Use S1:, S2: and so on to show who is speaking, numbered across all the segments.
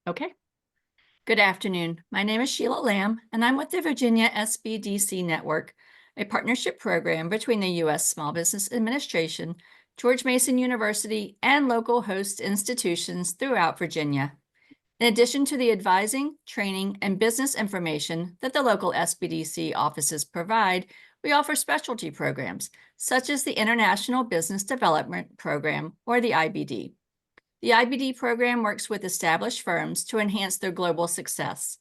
S1: Okay. Good afternoon. My name is Sheila Lamb, and I'm with the Virginia SBDC Network, a partnership program between the U.S. Small Business Administration, George Mason University, and local host institutions throughout Virginia. In addition to the advising, training, and business information that the local SBDC offices provide, we offer specialty programs, such as the International Business Development Program, or the IBD. The IBD program works with established firms to enhance their global success.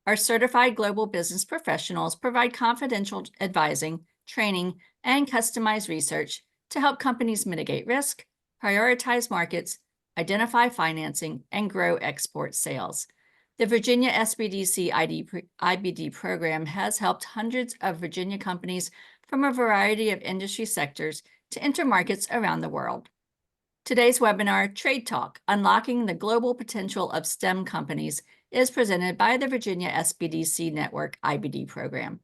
S1: Our certified global business professionals provide confidential advising, training, and customized research to help companies mitigate risk, prioritize markets, identify financing, and grow export sales. The Virginia SBDC IBD program has helped hundreds of Virginia companies from a variety of industry sectors to enter markets around the world. Today's webinar, Trade Talk, Unlocking the Global Potential of STEM Companies, is presented by the Virginia SBDC Network IBD program.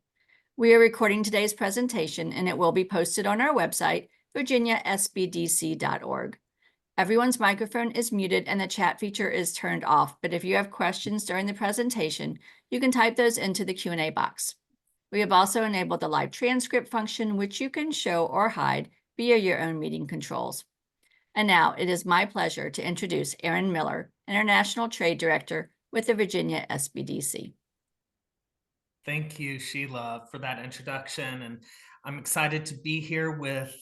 S1: We are recording today's presentation, and it will be posted on our website, virginiasbdc.org. Everyone's microphone is muted and the chat feature is turned off, but if you have questions during the presentation, you can type those into the Q&A box. We have also enabled the live transcript function, which you can show or hide via your own meeting controls. And now it is my pleasure to introduce Aaron Miller, International Trade Director with the Virginia SBDC.
S2: Thank you, Sheila, for that introduction. And I'm excited to be here with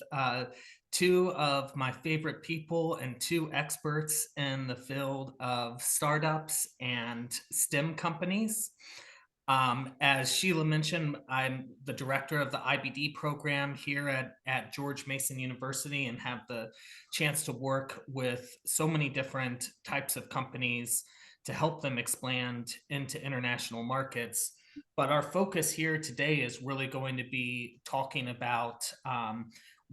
S2: two of my favorite people and two experts in the field of startups and STEM companies. As Sheila mentioned, I'm the director of the IBD program here at George Mason University and have the chance to work with so many different types of companies to help them expand into international markets. But our focus here today is really going to be talking about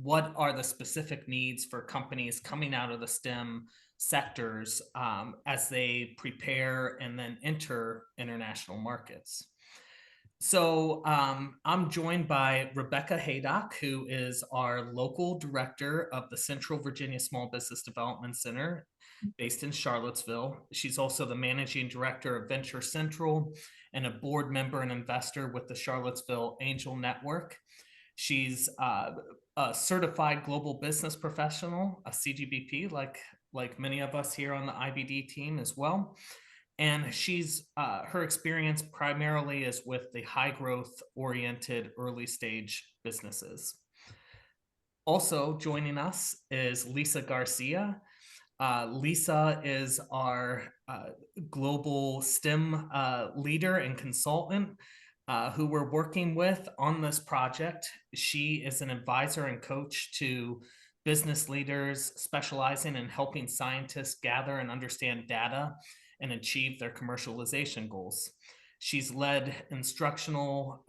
S2: what are the specific needs for companies coming out of the STEM sectors as they prepare and then enter international markets. So I'm joined by Rebecca Haydock, who is our local director of the Central Virginia Small Business Development Center based in Charlottesville. She's also the managing director of Venture Central and a board member and investor with the Charlottesville Angel Network. She's a certified global business professional, a CGBP, like many of us here on the IBD team as well. And she's her experience primarily is with the high growth oriented early stage businesses. Also joining us is Lisa Garcia. Lisa is our global STEM leader and consultant who we're working with on this project. She is an advisor and coach to business leaders specializing in helping scientists gather and understand data and achieve their commercialization goals. She's led instructional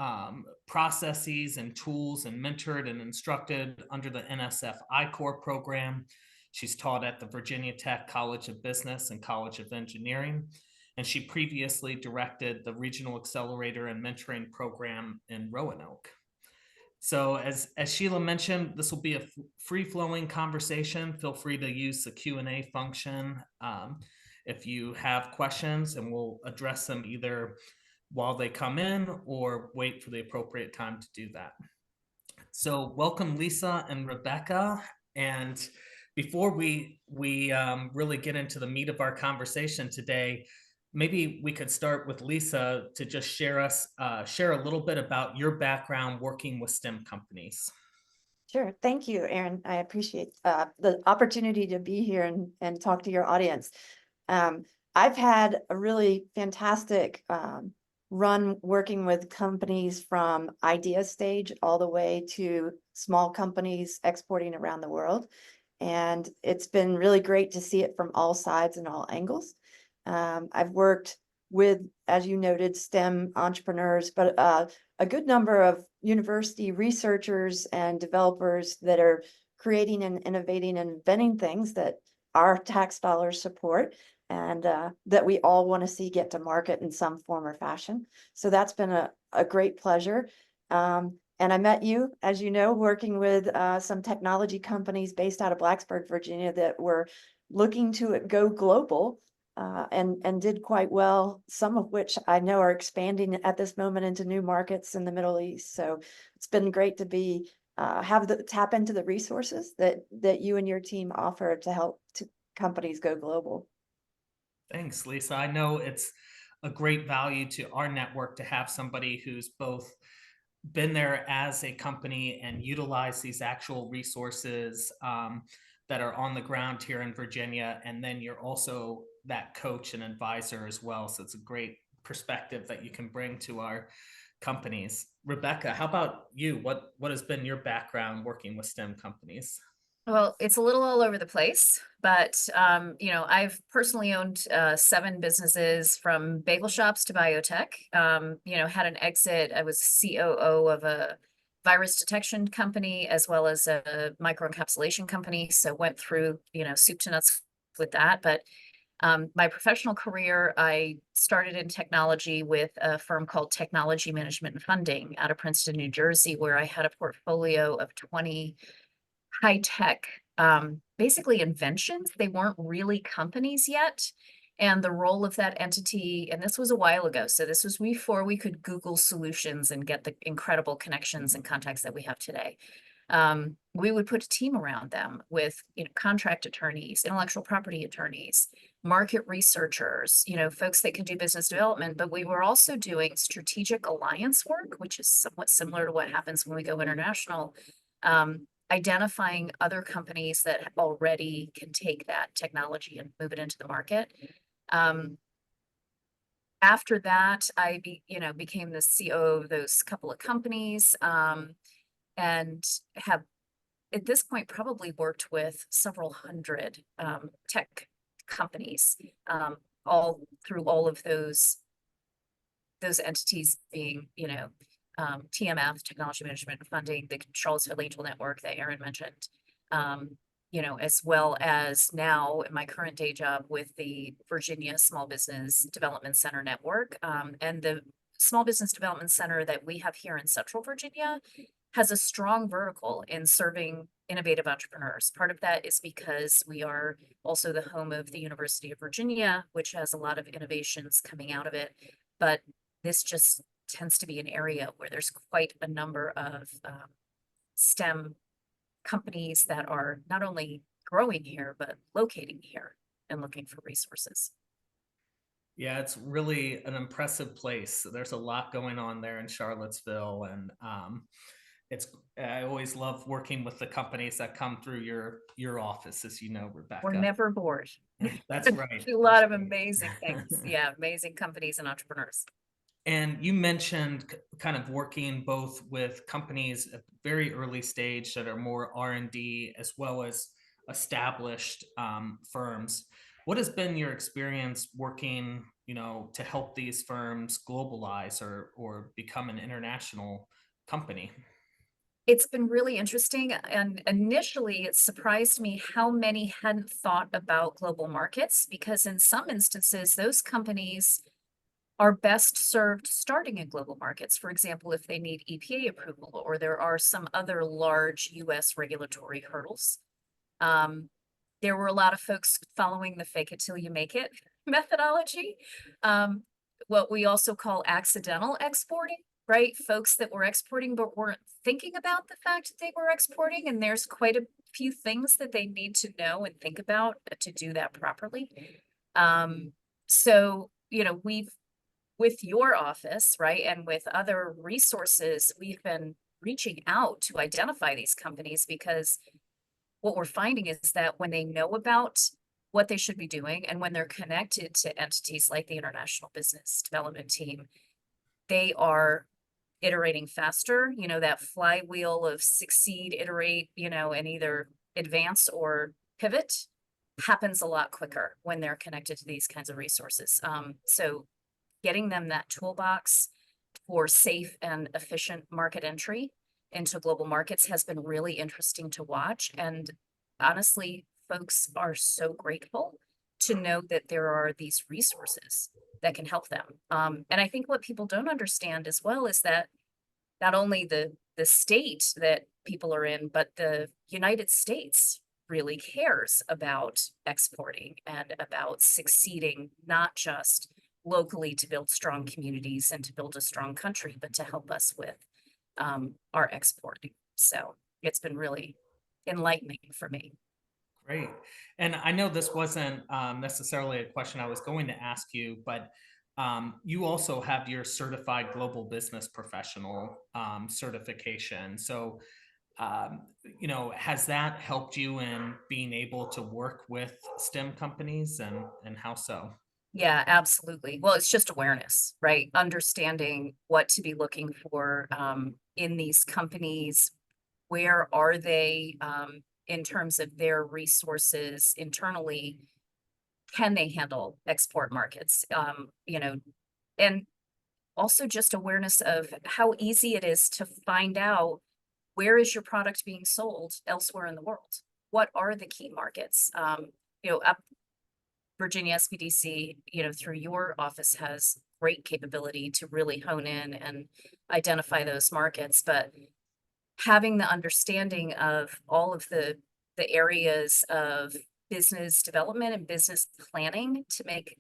S2: processes and tools and mentored and instructed under the NSF I-Corps program. She's taught at the Virginia Tech College of Business and College of Engineering, and she previously directed the Regional Accelerator and Mentoring Program in Roanoke. So as Sheila mentioned, this will be a free-flowing conversation. Feel free to use the Q&A function if you have questions, and we'll address them either while they come in or wait for the appropriate time to do that. So welcome, Lisa and Rebecca. And before we really get into the meat of our conversation today, maybe we could start with Lisa to just share a little bit about your background working with STEM companies.
S3: Sure. Thank you, Aaron. I appreciate the opportunity to be here and talk to your audience. I've had a really fantastic run working with companies from idea stage all the way to small companies exporting around the world. And it's been really great to see it from all sides and all angles. I've worked with, as you noted, STEM entrepreneurs, but a good number of university researchers and developers that are creating and innovating and inventing things that our tax dollars support and that we all want to see get to market in some form or fashion. So that's been a great pleasure. And I met you, as you know, working with some technology companies based out of Blacksburg, Virginia, that were looking to go global and did quite well, some of which I know are expanding at this moment into new markets in the Middle East. So it's been great to be tap into the resources that you and your team offer to help companies go global.
S2: Thanks, Lisa. I know it's a great value to our network to have somebody who's both been there as a company and utilize these actual resources that are on the ground here in Virginia. And then you're also that coach and advisor as well. So it's a great perspective that you can bring to our companies. Rebecca, how about you? What has been your background working with STEM companies?
S4: Well, it's a little all over the place, but I've personally owned 7 businesses from bagel shops to biotech. Had an exit. I was COO of a virus detection company as well as a microencapsulation company. So went through, soup to nuts with that. But my professional career, I started in technology with a firm called Technology Management and Funding out of Princeton, New Jersey, where I had a portfolio of 20 high-tech, basically inventions. They weren't really companies yet. And the role of that entity, and this was a while ago, so this was before we could Google solutions and get the incredible connections and contacts that we have today. We would put a team around them with, contract attorneys, intellectual property attorneys, market researchers, folks that can do business development, but we were also doing strategic alliance work, which is somewhat similar to what happens when we go international. Identifying other companies that already can take that technology and move it into the market. After that, I became the COO of those couple of companies, and have at this point probably worked with several hundred tech companies, all through all of those entities being, TMF, Technology Management and Funding, the Charlottesville Angel Network that Aaron mentioned, as well as now in my current day job with the Virginia Small Business Development Center Network. And the Small Business Development Center that we have here in Central Virginia has a strong vertical in serving innovative entrepreneurs. Part of that is because we are also the home of the University of Virginia, which has a lot of innovations coming out of it. But this just tends to be an area where there's quite a number of STEM companies that are not only growing here, but locating here and looking for resources.
S2: Yeah, it's really an impressive place. There's a lot going on there in Charlottesville, and I always love working with the companies that come through your office, as you know, Rebecca.
S4: We're never bored.
S2: That's right.
S4: Do a lot of amazing things. Yeah, amazing companies and entrepreneurs.
S2: And you mentioned kind of working both with companies at very early stage that are more R&D as well as established firms. What has been your experience working, to help these firms globalize or become an international company?
S4: It's been really interesting. And initially, it surprised me how many hadn't thought about global markets, because in some instances, those companies are best served starting in global markets. For example, if they need EPA approval or there are some other large US regulatory hurdles. There were a lot of folks following the fake it till you make it methodology. What we also call accidental exporting, right? Folks that were exporting but weren't thinking about the fact that they were exporting, and there's quite a few things that they need to know and think about to do that properly. So, with your office, right, and with other resources, we've been reaching out to identify these companies, because what we're finding is that when they know about what they should be doing and when they're connected to entities like the International Business Development Team, they are iterating faster, that flywheel of succeed, iterate, and either advance or pivot happens a lot quicker when they're connected to these kinds of resources. So getting them that toolbox for safe and efficient market entry into global markets has been really interesting to watch. And honestly, folks are so grateful to know that there are these resources that can help them. And I think what people don't understand as well is that not only the state that people are in, but the United States really cares about exporting and about succeeding, not just locally to build strong communities and to build a strong country, but to help us with our exporting. So it's been really enlightening for me.
S2: Great. And I know this wasn't necessarily a question I was going to ask you, but you also have your certified global business professional certification. So, you know, has that helped you in being able to work with STEM companies, and how so?
S4: Yeah, absolutely. Well, it's just awareness, right? Understanding what to be looking for in these companies. Where are they in terms of their resources internally? Can they handle export markets? You know, and also just awareness of how easy it is to find out where is your product being sold elsewhere in the world? What are the key markets? You know, up Virginia SBDC, you know, through your office has great capability to really hone in and identify those markets, but having the understanding of all of the areas of business development and business planning to make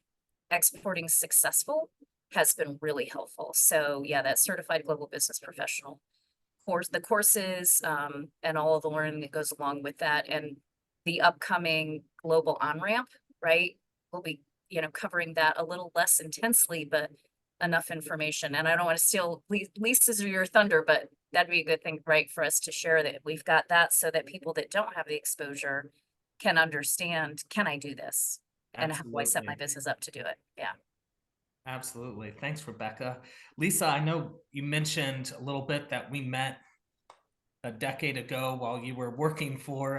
S4: exporting successful has been really helpful. So yeah, that certified global business professional course, the courses, and all of the learning that goes along with that, and the upcoming global on-ramp, right? We'll be, you know, covering that a little less intensely, but enough information. And I don't want to steal Lisa's or your thunder, but that'd be a good thing, right, for us to share that we've got that so that people that don't have the exposure can understand, can I do this? And how do I set my
S2: Absolutely.
S4: business up to do it? Yeah.
S2: Absolutely. Thanks, Rebecca. Lisa, I know you mentioned a little bit that we met a decade ago while you were working for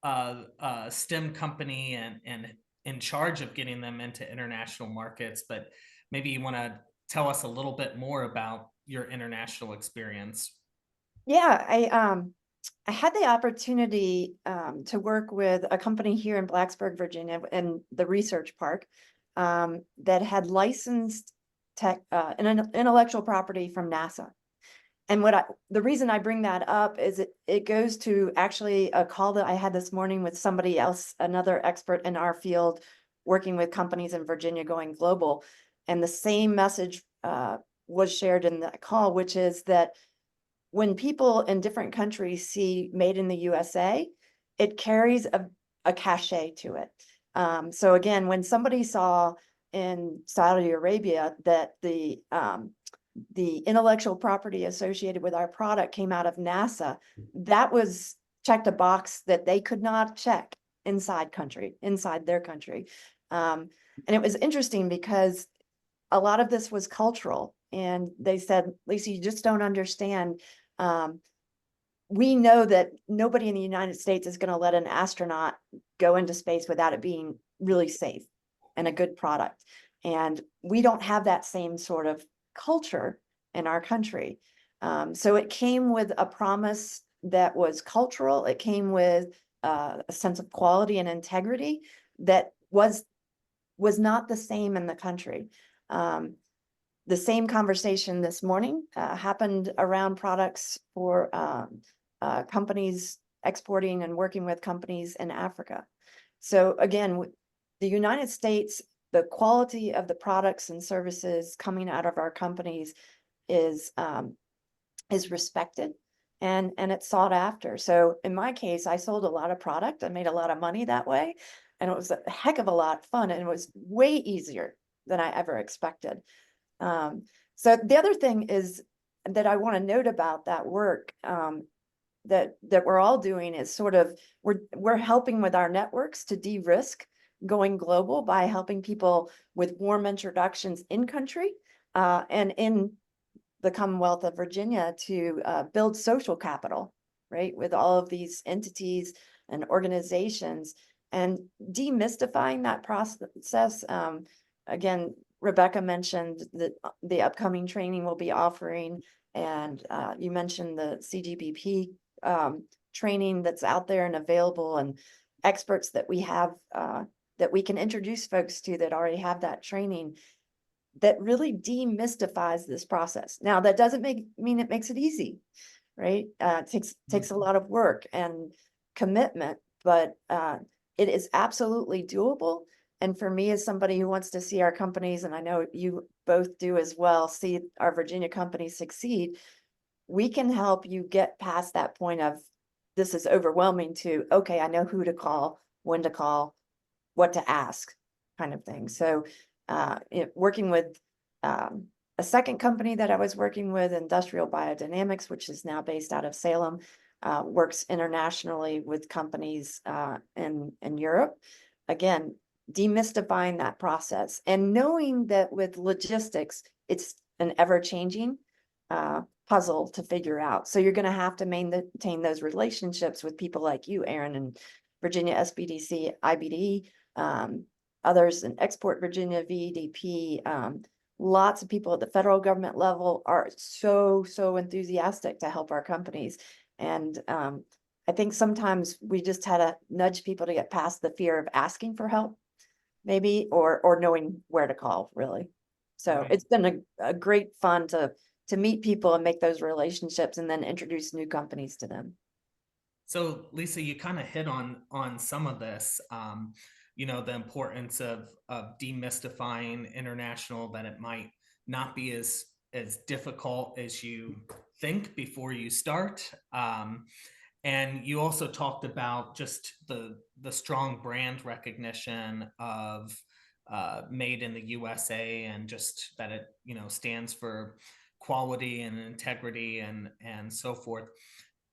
S2: a STEM company and in charge of getting them into international markets, but maybe you want to tell us a little bit more about your international experience.
S3: Yeah, I had the opportunity to work with a company here in Blacksburg, Virginia, in the research park that had licensed an intellectual property from NASA. And the reason I bring that up is it goes to actually a call that I had this morning with somebody else, another expert in our field, working with companies in Virginia going global. And the same message was shared in that call, which is that when people in different countries see made in the USA, it carries a cachet to it. So again, when somebody saw in Saudi Arabia that the intellectual property associated with our product came out of NASA, that was checked a box that they could not check inside their country. And it was interesting because a lot of this was cultural. And they said, Lisa, you just don't understand. We know that nobody in the United States is going to let an astronaut go into space without it being really safe and a good product. And we don't have that same sort of culture in our country. So it came with a promise that was cultural. It came with a sense of quality and integrity that was not the same in the country. The same conversation this morning happened around products for companies exporting and working with companies in Africa. So again, the United States, the quality of the products and services coming out of our companies is respected and it's sought after. So in my case, I sold a lot of product. I made a lot of money that way, and it was a heck of a lot of fun, and it was way easier than I ever expected. So the other thing is that I want to note about that work that we're all doing is sort of we're helping with our networks to de-risk going global by helping people with warm introductions in country and in the Commonwealth of Virginia to build social capital, right, with all of these entities and organizations, and demystifying that process. Again, Rebecca mentioned that the upcoming training we'll be offering, and you mentioned the CGBP training that's out there and available, and experts that we have that we can introduce folks to that already have that training that really demystifies this process. Now, that doesn't mean it makes it easy, right? It takes a lot of work and commitment, but it is absolutely doable. And for me, as somebody who wants to see our companies, and I know you both do as well, see our Virginia companies succeed, we can help you get past that point of this is overwhelming to, okay, I know who to call, when to call, what to ask, kind of thing. So working with a second company that I was working with, Industrial Biodynamics, which is now based out of Salem, works internationally with companies in Europe. Again, demystifying that process and knowing that with logistics, it's an ever-changing puzzle to figure out. So you're going to have to maintain those relationships with people like you, Aaron, and Virginia SBDC, IBD, others in Export Virginia, VEDP. Lots of people at the federal government level are so enthusiastic to help our companies. And I think sometimes we just had to nudge people to get past the fear of asking for help, maybe, or knowing where to call, really. So
S2: Right.
S3: it's been a great fun to meet people and make those relationships and then introduce new companies to them.
S2: So Lisa, you kind of hit on some of this, you know, the importance of demystifying international, that it might not be as difficult as you think before you start. And you also talked about just the strong brand recognition of made in the USA, and just that it, you know, stands for quality and integrity and so forth.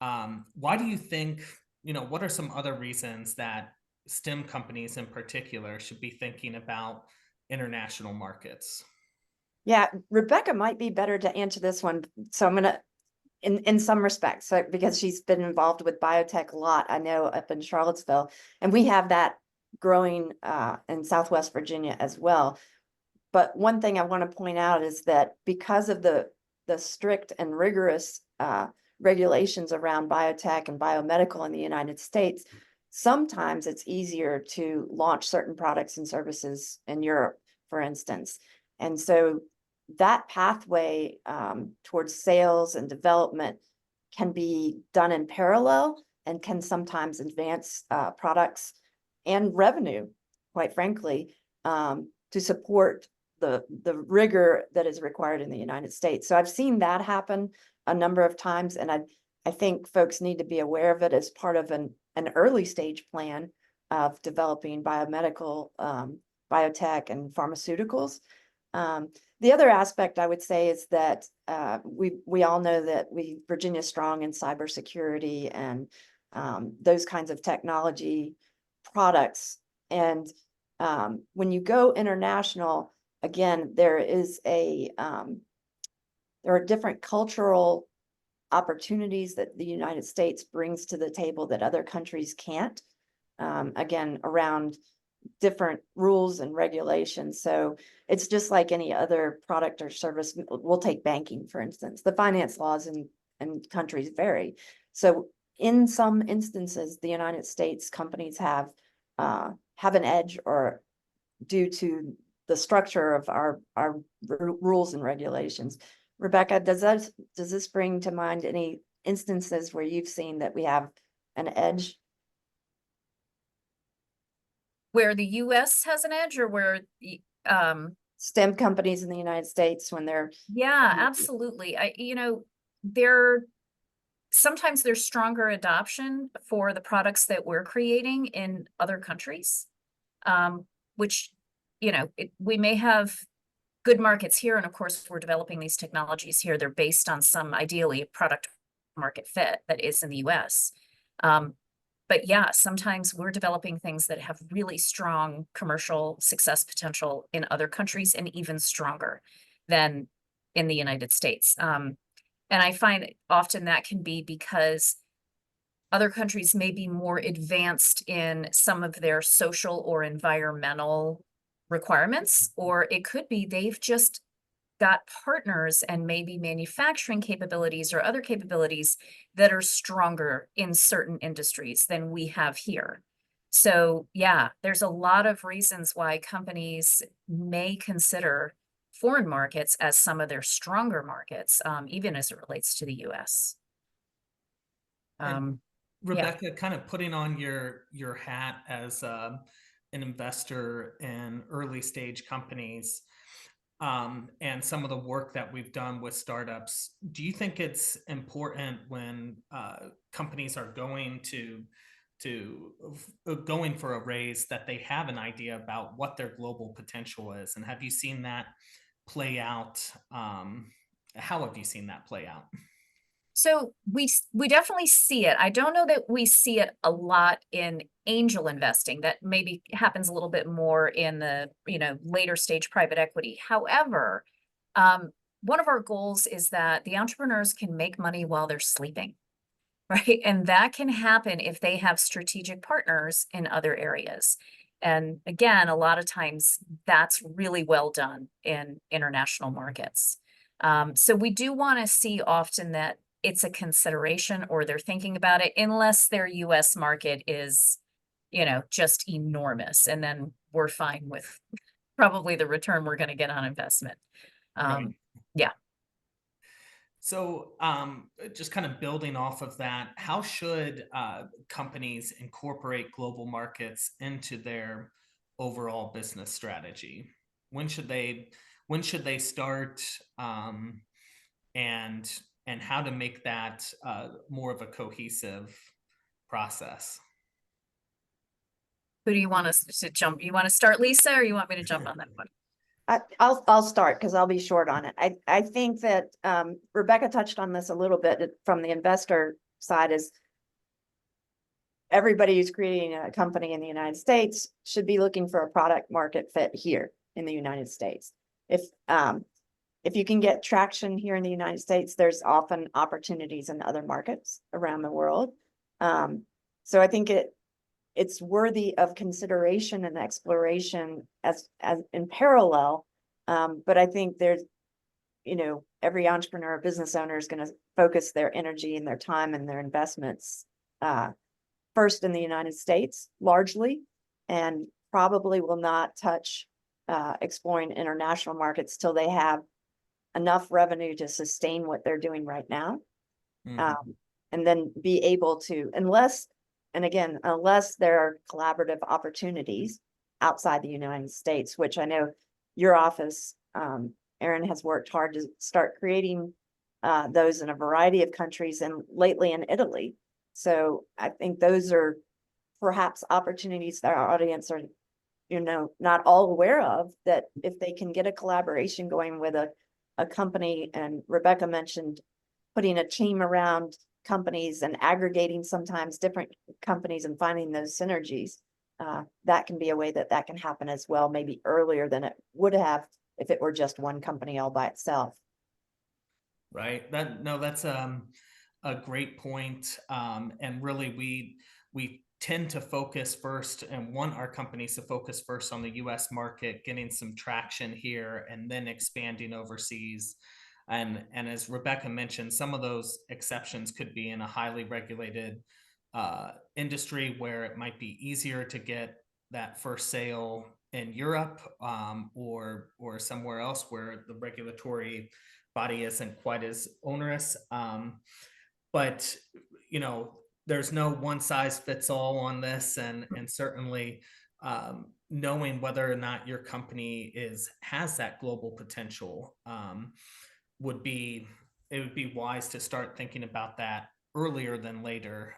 S2: Why do you think, you know, what are some other reasons that STEM companies in particular should be thinking about international markets?
S3: Yeah, Rebecca might be better to answer this one. So I'm gonna, in some respects, so, because she's been involved with biotech a lot, I know, up in Charlottesville, and we have that growing in Southwest Virginia as well. But one thing I want to point out is that because of the strict and rigorous regulations around biotech and biomedical in the United States, sometimes it's easier to launch certain products and services in Europe, for instance. And so that pathway towards sales and development can be done in parallel and can sometimes advance products and revenue, quite frankly, to support the rigor that is required in the United States. So I've seen that happen a number of times, and I think folks need to be aware of it as part of an early stage plan of developing biomedical, biotech, and pharmaceuticals. The other aspect I would say is that we all know that Virginia's strong in cybersecurity and those kinds of technology products. And when you go international, again, there are different cultural opportunities that the United States brings to the table that other countries can't. Again, around different rules and regulations. So it's just like any other product or service. We'll take banking, for instance. The finance laws in countries vary. So in some instances, the United States companies have an edge, or due to the structure of our rules and regulations. Rebecca, does this bring to mind any instances where you've seen that we have an edge?
S4: Where the US has an edge, or where
S3: STEM companies in the United States, when they're
S4: yeah, absolutely. You know, sometimes there's stronger adoption for the products that we're creating in other countries, which, you know, we may have good markets here, and of course we're developing these technologies here. They're based on some ideally product market fit that is in the US. But yeah, sometimes we're developing things that have really strong commercial success potential in other countries, and even stronger than in the United States. And I find often that can be because other countries may be more advanced in some of their social or environmental requirements, or it could be they've just got partners and maybe manufacturing capabilities or other capabilities that are stronger in certain industries than we have here. So yeah, there's a lot of reasons why companies may consider foreign markets as some of their stronger markets, even as it relates to the US.
S2: Rebecca, kind of putting on your hat as an investor in early stage companies, and some of the work that we've done with startups, do you think it's important when companies are going going for a raise that they have an idea about what their global potential is? And have you seen that play out? How have you seen that play out?
S4: So we definitely see it. I don't know that we see it a lot in angel investing. That maybe happens a little bit more in the, later stage private equity. However, one of our goals is that the entrepreneurs can make money while they're sleeping, right? And that can happen if they have strategic partners in other areas. And again, a lot of times that's really well done in international markets. So we do want to see often that it's a consideration or they're thinking about it, unless their US market is, just enormous. And then we're fine with probably the return we're going to get on investment.
S2: Right.
S4: Yeah.
S2: So, just kind of building off of that, how should companies incorporate global markets into their overall business strategy? When should they start, and how to make that more of a cohesive process?
S4: Who do you want us to jump? You want to start, Lisa, or you want me to jump on that one?
S3: I'll start because I'll be short on it. I think that Rebecca touched on this a little bit from the investor side, is everybody who's creating a company in the United States should be looking for a product market fit here in the United States. If you can get traction here in the United States, there's often opportunities in other markets around the world. So I think it's worthy of consideration and exploration as in parallel. But I think there's, every entrepreneur or business owner is going to focus their energy and their time and their investments first in the United States, largely, and probably will not touch exploring international markets till they have enough revenue to sustain what they're doing right now. And then be able to, unless there are collaborative opportunities outside the United States, which I know your office, Aaron, has worked hard to start creating those in a variety of countries, and lately in Italy. So I think those are perhaps opportunities that our audience are, not all aware of, that if they can get a collaboration going with a company, and Rebecca mentioned putting a team around companies and aggregating sometimes different companies and finding those synergies, that can be a way that can happen as well, maybe earlier than it would have if it were just one company all by itself.
S2: Right. That's a great point. And really, we tend to focus first and want our companies to focus first on the US market, getting some traction here, and then expanding overseas. And as Rebecca mentioned, some of those exceptions could be in a highly regulated industry where it might be easier to get that first sale in Europe, or somewhere else where the regulatory body isn't quite as onerous. But there's no one size fits all on this, and certainly knowing whether or not your company has that global potential would be wise to start thinking about that earlier than later.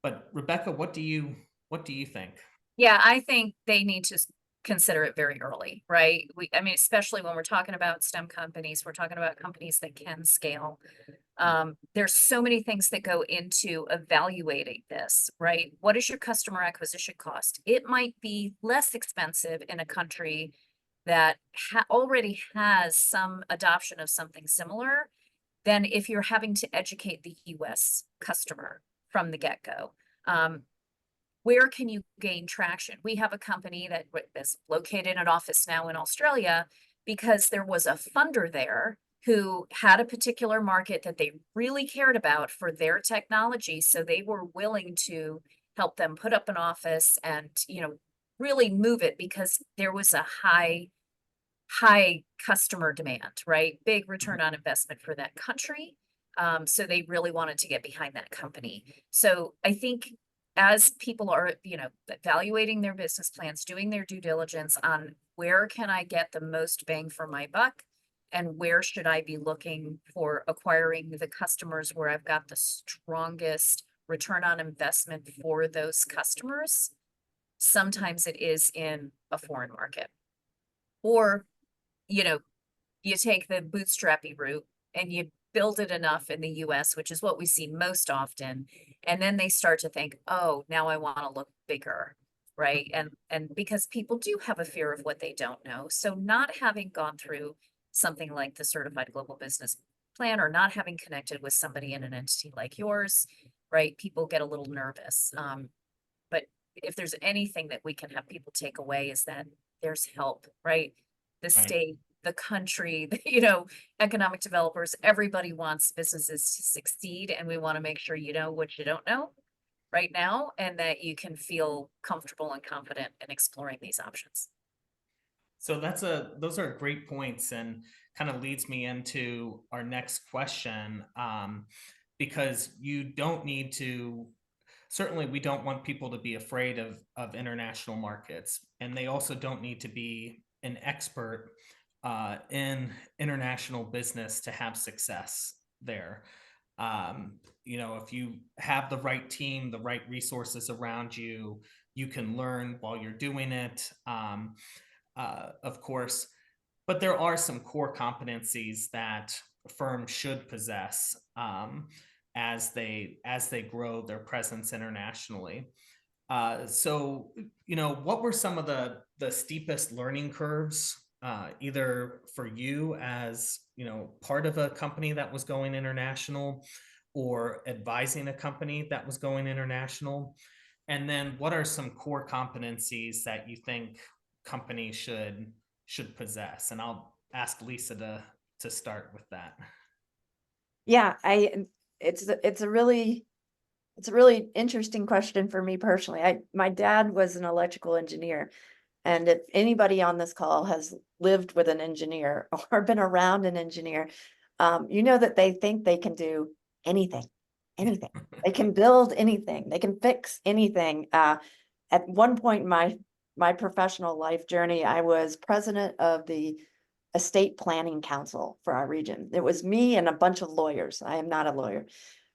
S2: But Rebecca, what do you think?
S4: Yeah, I think they need to consider it very early, right? Especially when we're talking about STEM companies, we're talking about companies that can scale. There's so many things that go into evaluating this, right? What is your customer acquisition cost? It might be less expensive in a country that already has some adoption of something similar than if you're having to educate the US customer from the get-go. Where can you gain traction? We have a company that is located in an office now in Australia because there was a funder there who had a particular market that they really cared about for their technology. So they were willing to help them put up an office and, really move it because there was a high customer demand, right? Big return on investment for that country. So they really wanted to get behind that company. So I think as people are, evaluating their business plans, doing their due diligence on where can I get the most bang for my buck? And where should I be looking for acquiring the customers where I've got the strongest return on investment for those customers? Sometimes it is in a foreign market. Or, you take the bootstrappy route and you build it enough in the US, which is what we see most often. And then they start to think, oh, now I want to look bigger, right? And because people do have a fear of what they don't know. So not having gone through something like the Certified Global Business Plan, or not having connected with somebody in an entity like yours, right? People get a little nervous. But if there's anything that we can have people take away is that there's help, right? The
S2: Right.
S4: state, the country, economic developers, everybody wants businesses to succeed, and we want to make sure you know what you don't know right now, and that you can feel comfortable and confident in exploring these options.
S2: So those are great points, and kind of leads me into our next question, because you don't need to. Certainly, we don't want people to be afraid of international markets, and they also don't need to be an expert in international business to have success there. If you have the right team, the right resources around you, you can learn while you're doing it. Of course, but there are some core competencies that firms should possess as they grow their presence internationally. So, what were some of the steepest learning curves, either for you as part of a company that was going international, or advising a company that was going international? And then what are some core competencies that you think companies should possess? And I'll ask Lisa to start with that.
S3: Yeah, it's a really interesting question for me personally. My dad was an electrical engineer, and if anybody on this call has lived with an engineer or been around an engineer, you know that they think they can do anything. They can build anything. They can fix anything. At one point in my professional life journey, I was president of the estate planning council for our region. It was me and a bunch of lawyers. I am not a lawyer.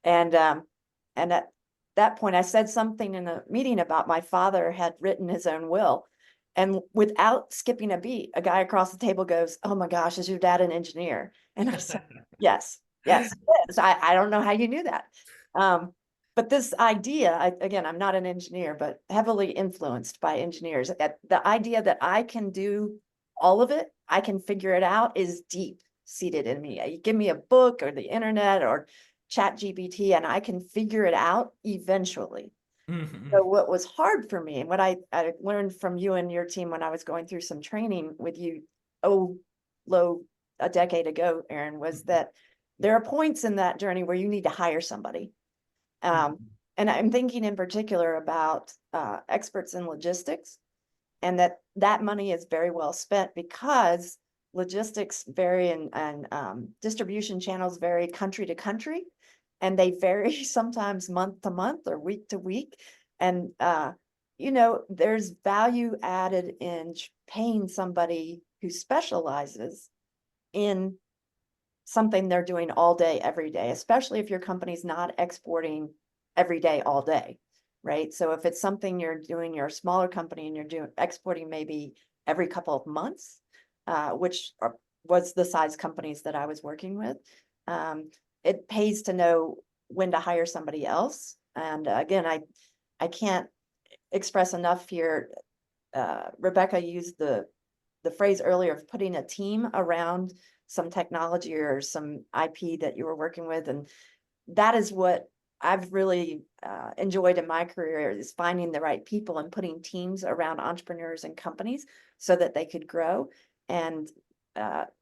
S3: And at that point, I said something in a meeting about my father had written his own will. And without skipping a beat, a guy across the table goes, "Oh my gosh, is your dad an engineer?" And I said, yes. I don't know how you knew that. But this idea, again, I'm not an engineer, but heavily influenced by engineers. The idea that I can do all of it, I can figure it out, is deep seated in me. You give me a book or the internet or ChatGPT, and I can figure it out eventually.
S2: Mhm.
S3: So what was hard for me, and what I learned from you and your team when I was going through some training with you, a decade ago, Aaron, was that there are points in that journey where you need to hire somebody. And I'm thinking in particular about experts in logistics, and that money is very well spent because logistics vary and distribution channels vary country to country, and they vary sometimes month to month or week to week. And there's value added in paying somebody who specializes in something they're doing all day, every day, especially if your company's not exporting every day, all day, right? So if it's something you're doing, you're a smaller company and you're exporting maybe every couple of months, which was the size companies that I was working with, it pays to know when to hire somebody else. And again, I can't express enough here. Rebecca used the phrase earlier of putting a team around some technology or some IP that you were working with. And that is what I've really enjoyed in my career, is finding the right people and putting teams around entrepreneurs and companies so that they could grow. And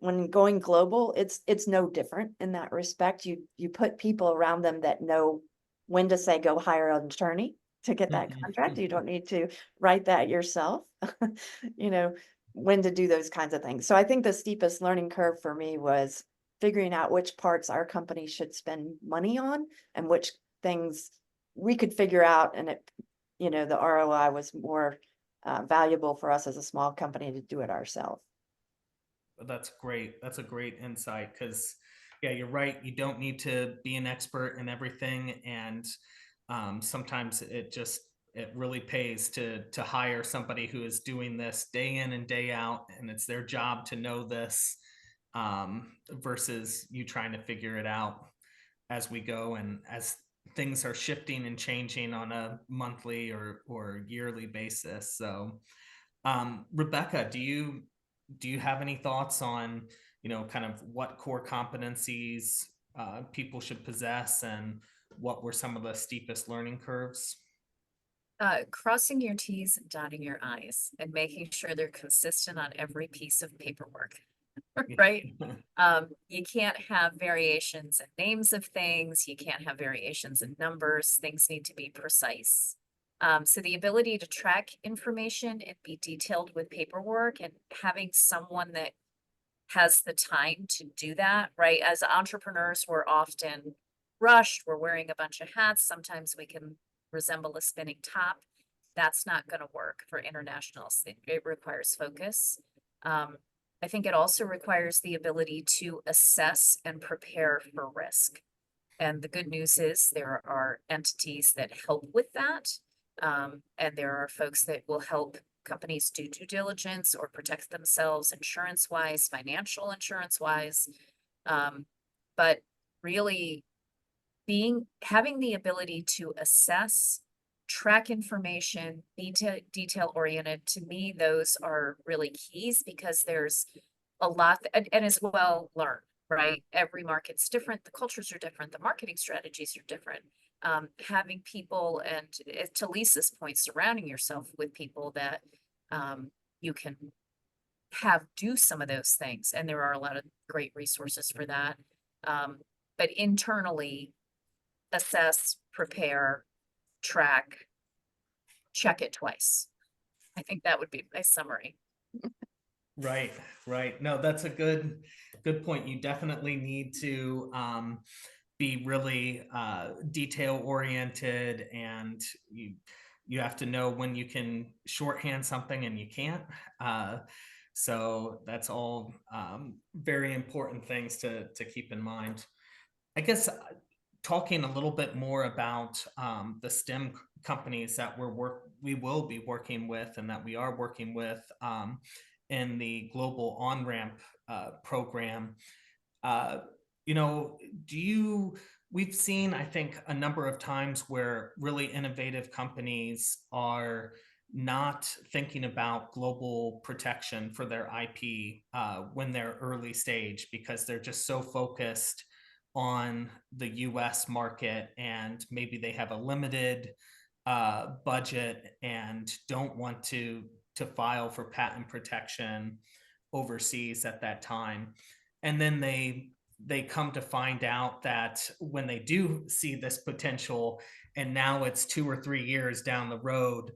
S3: when going global, it's no different in that respect. You put people around them that know when to say, go hire an attorney to get that contract. You don't need to write that yourself. When to do those kinds of things. So I think the steepest learning curve for me was figuring out which parts our company should spend money on and which things we could figure out, and it, you know, the ROI was more valuable for us as a small company to do it ourselves.
S2: That's great. That's a great insight, because yeah, you're right. You don't need to be an expert in everything. And sometimes it really pays to hire somebody who is doing this day in and day out, and it's their job to know this, versus you trying to figure it out as we go, and as things are shifting and changing on a monthly or yearly basis. So Rebecca, do you have any thoughts on, kind of what core competencies people should possess, and what were some of the steepest learning curves?
S4: Crossing your T's and dotting your I's and making sure they're consistent on every piece of paperwork, right? You can't have variations in names of things. You can't have variations in numbers. Things need to be precise. So the ability to track information and be detailed with paperwork, and having someone that has the time to do that, right? As entrepreneurs, we're often rushed. We're wearing a bunch of hats. Sometimes we can resemble a spinning top. That's not going to work for internationals. It requires focus. I think it also requires the ability to assess and prepare for risk. And the good news is there are entities that help with that. And there are folks that will help companies do due diligence or protect themselves insurance-wise, financial insurance-wise. But really having the ability to assess, track information, be detail-oriented, to me, those are really keys, because there's a lot, and as well learn, right? Every market's different, the cultures are different, the marketing strategies are different. Having people, and to Lisa's point, surrounding yourself with people that you can have do some of those things. And there are a lot of great resources for that. But internally, assess, prepare, track, check it twice. I think that would be my summary.
S2: Right, right. No, that's a good point. You definitely need to be really detail oriented, and you have to know when you can shorthand something and you can't. So that's all very important things to keep in mind. I guess talking a little bit more about the STEM companies that we will be working with, and that we are working with in the global on-ramp program. We've seen, I think, a number of times where really innovative companies are not thinking about global protection for their IP when they're early stage, because they're just so focused on the US market, and maybe they have a limited budget and don't want to file for patent protection overseas at that time. And then they come to find out that when they do see this potential, and now it's 2 or 3 years down the road,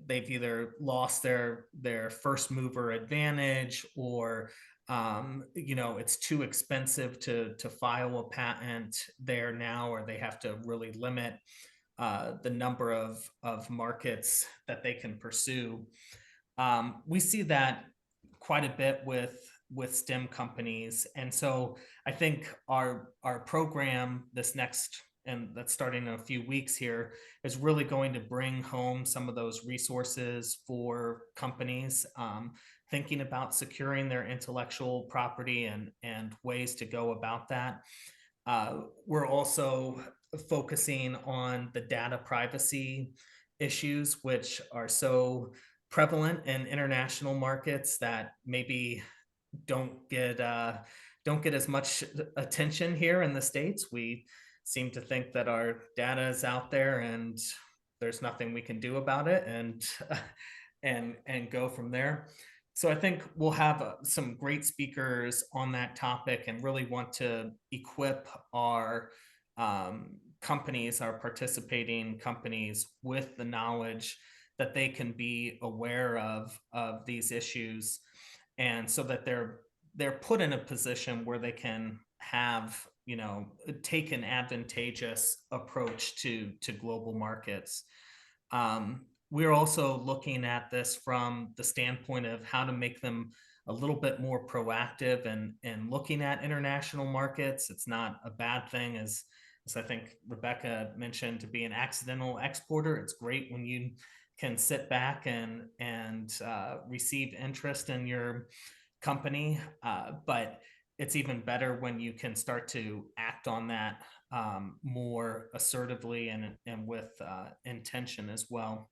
S2: they've either lost their first mover advantage, or it's too expensive to file a patent there now, or they have to really limit the number of markets that they can pursue. We see that quite a bit with STEM companies. And so I think our program and that's starting in a few weeks here, is really going to bring home some of those resources for companies thinking about securing their intellectual property and ways to go about that. We're also focusing on the data privacy issues, which are so prevalent in international markets that maybe don't get as much attention here in the States. We seem to think that our data is out there and there's nothing we can do about it, and go from there. So I think we'll have some great speakers on that topic, and really want to equip our companies, our participating companies, with the knowledge that they can be aware of these issues, and so that they're they're put in a position where they can have, take an advantageous approach to global markets. We're also looking at this from the standpoint of how to make them a little bit more proactive and looking at international markets. It's not a bad thing, as I think Rebecca mentioned, to be an accidental exporter. It's great when you can sit back and receive interest in your company, but it's even better when you can start to act on that more assertively and with intention as well.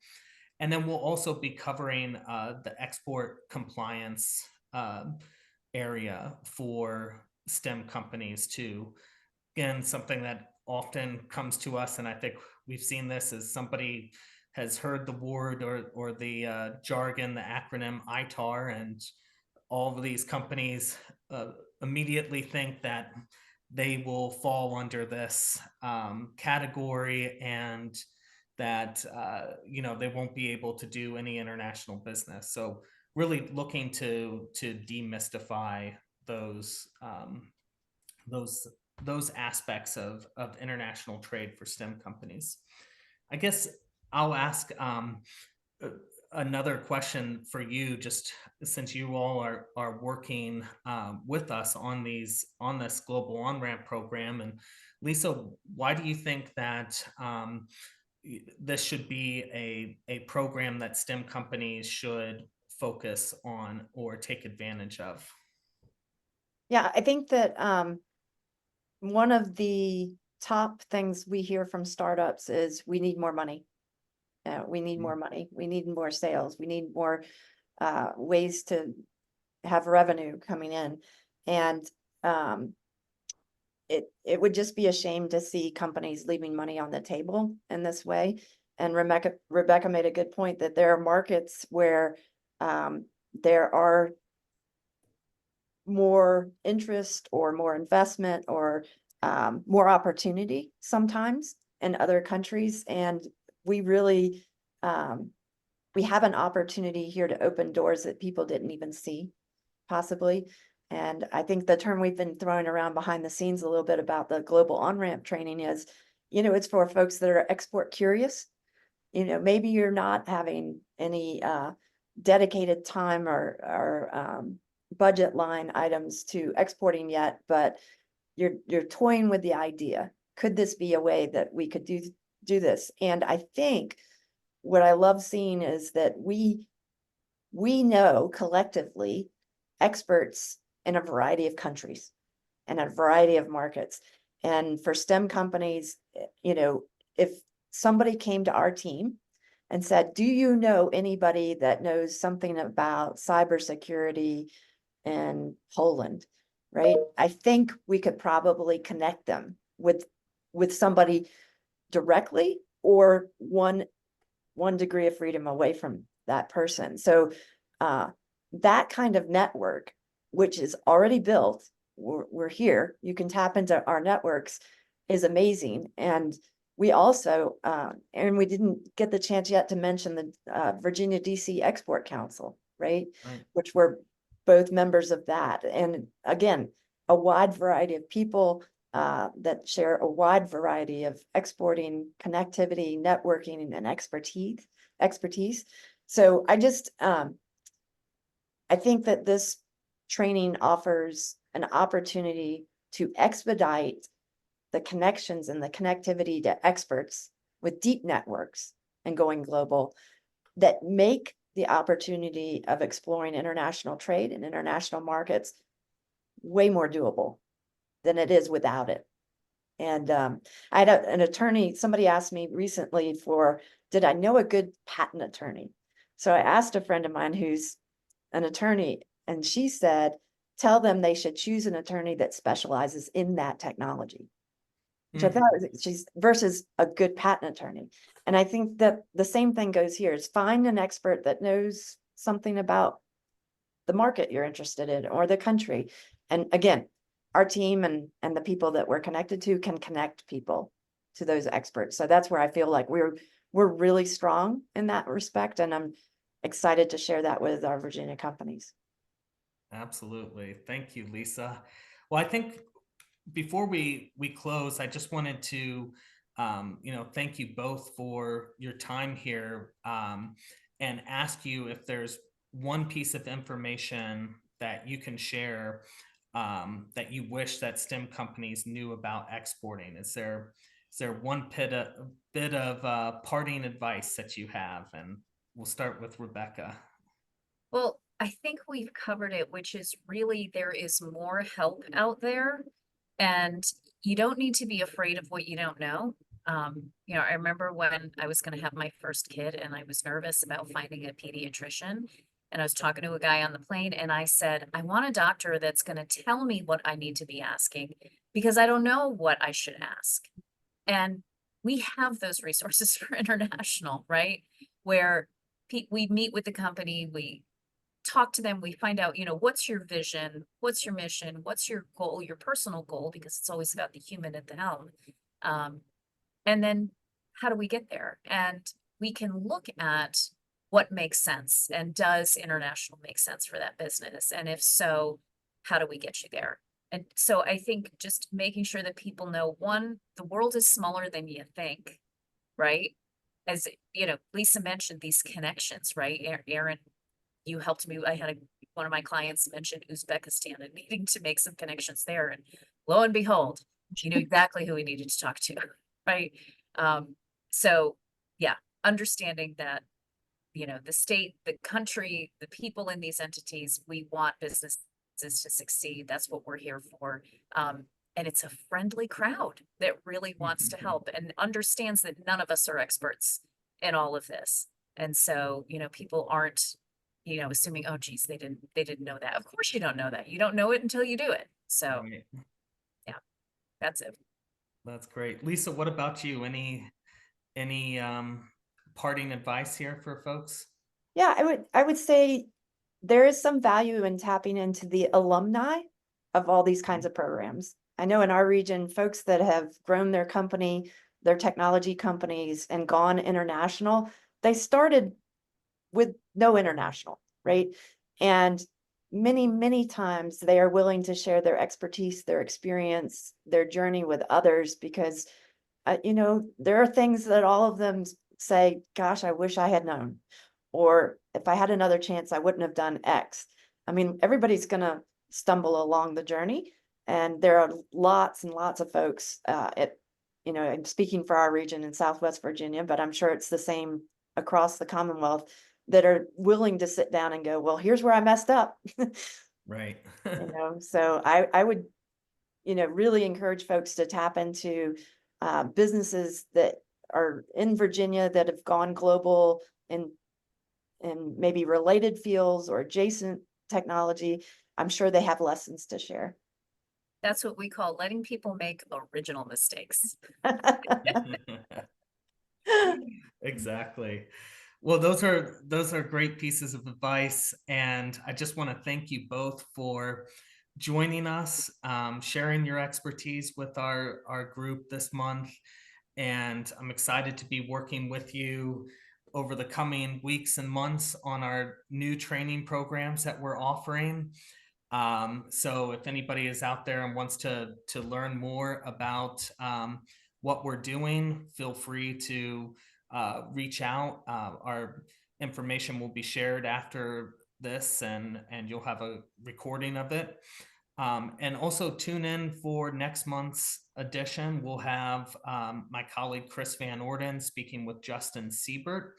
S2: And then we'll also be covering the export compliance area for STEM companies too. Again, something that often comes to us, and I think we've seen this, as somebody has heard the word or the jargon, the acronym ITAR, and all of these companies immediately think that they will fall under this category, and that they won't be able to do any international business. So really looking to demystify those aspects of international trade for STEM companies. I guess I'll ask another question for you, just since you all are working with us on this global on-ramp program. And Lisa, why do you think that this should be a program that STEM companies should focus on or take advantage of?
S3: Yeah, I think that one of the top things we hear from startups is we need more money. We need more money. We need more sales. We need more ways to have revenue coming in. And it would just be a shame to see companies leaving money on the table in this way. And Rebecca made a good point that there are markets where there are more interest or more investment or more opportunity sometimes in other countries. And we really, we have an opportunity here to open doors that people didn't even see, possibly. And I think the term we've been throwing around behind the scenes a little bit about the global on-ramp training is, it's for folks that are export curious. Maybe you're not having any dedicated time or budget line items to exporting yet, but you're toying with the idea. Could this be a way that we could do this? And I think what I love seeing is that we know collectively experts in a variety of countries and a variety of markets. And for STEM companies, if somebody came to our team and said, do you know anybody that knows something about cybersecurity in Poland, right? I think we could probably connect them with somebody directly or one degree of freedom away from that person. So that kind of network, which is already built, we're here, you can tap into our networks, is amazing. And we also, and we didn't get the chance yet to mention the Virginia DC Export Council, right? Which we're both members of that. And again, a wide variety of people that share a wide variety of exporting, connectivity, networking, and expertise. So I think that this training offers an opportunity to expedite the connections and the connectivity to experts with deep networks and going global that make the opportunity of exploring international trade and international markets way more doable than it is without it. And I had an attorney, somebody asked me recently did I know a good patent attorney? So I asked a friend of mine who's an attorney, and she said, tell them they should choose an attorney that specializes in that technology. Which I thought she's versus a good patent attorney. And I think that the same thing goes here, is find an expert that knows something about the market you're interested in or the country. And again, our team and the people that we're connected to can connect people to those experts. So that's where I feel like we're really strong in that respect. And I'm excited to share that with our Virginia companies.
S2: Absolutely. Thank you, Lisa. Well, I think before we close, I just wanted to, thank you both for your time here, and ask you if there's one piece of information that you can share, that you wish that STEM companies knew about exporting. Is there one bit of parting advice that you have? And we'll start with Rebecca.
S4: Well, I think we've covered it, which is really there is more help out there, and you don't need to be afraid of what you don't know. I remember when I was going to have my first kid and I was nervous about finding a pediatrician. And I was talking to a guy on the plane and I said, I want a doctor that's going to tell me what I need to be asking because I don't know what I should ask. And we have those resources for international, right? Where we meet with the company, we talk to them, we find out, what's your vision, what's your mission, what's your goal, your personal goal, because it's always about the human at the helm. And then how do we get there? And we can look at what makes sense, and does international make sense for that business? And if so, how do we get you there? And so I think just making sure that people know, one, the world is smaller than you think, right? As Lisa mentioned, these connections, right? Aaron, you helped me. I had one of my clients mention Uzbekistan and needing to make some connections there. And lo and behold, she knew exactly who we needed to talk to, right? So yeah, understanding that, the state, the country, the people in these entities, we want businesses to succeed. That's what we're here for. And it's a friendly crowd that really wants to help and understands that none of us are experts in all of this. And so, people aren't, assuming, oh, geez, they didn't know that. Of course you don't know that. You don't know it until you do it. So
S2: Right.
S4: yeah, that's it.
S2: That's great. Lisa, what about you? Any parting advice here for folks?
S3: Yeah, I would say there is some value in tapping into the alumni of all these kinds of programs. I know in our region, folks that have grown their company, their technology companies, and gone international, they started with no international, right? And many, many times they are willing to share their expertise, their experience, their journey with others because, there are things that all of them say, gosh, I wish I had known. Or if I had another chance, I wouldn't have done X. I mean, everybody's going to stumble along the journey. And there are lots and lots of folks I'm speaking for our region in Southwest Virginia, but I'm sure it's the same across the Commonwealth that are willing to sit down and go, well, here's where I messed up.
S2: Right.
S3: So I would, really encourage folks to tap into businesses that are in Virginia that have gone global in maybe related fields or adjacent technology. I'm sure they have lessons to share.
S4: That's what we call letting people make original mistakes.
S2: Exactly. Well, those are great pieces of advice, and I just want to thank you both for joining us, sharing your expertise with our group this month, and I'm excited to be working with you over the coming weeks and months on our new training programs that we're offering. So if anybody is out there and wants to learn more about what we're doing, feel free to reach out. Our information will be shared after this, and you'll have a recording of it. And also tune in for next month's edition. We'll have my colleague Chris Van Orden speaking with Justin Siebert,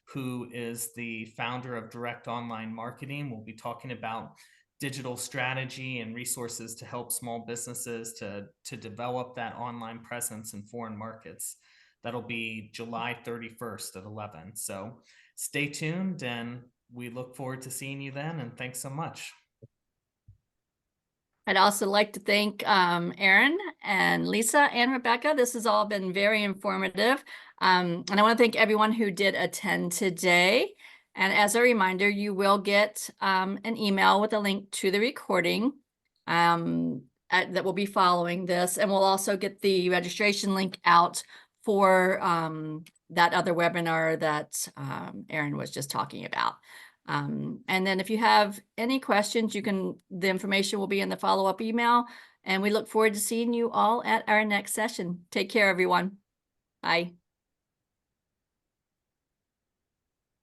S2: who is the founder of Direct Online Marketing. We'll be talking about digital strategy and resources to help small businesses to develop that online presence in foreign markets. That'll be July 31st at 11. So stay tuned, and we look forward to seeing you then. And thanks so much.
S1: I'd also like to thank Aaron and Lisa and Rebecca. This has all been very informative. And I want to thank everyone who did attend today. And as a reminder, you will get an email with a link to the recording that will be following this. And we'll also get the registration link out for that other webinar that Aaron was just talking about. And then if you have any questions, the information will be in the follow-up email. And we look forward to seeing you all at our next session. Take care, everyone. Bye.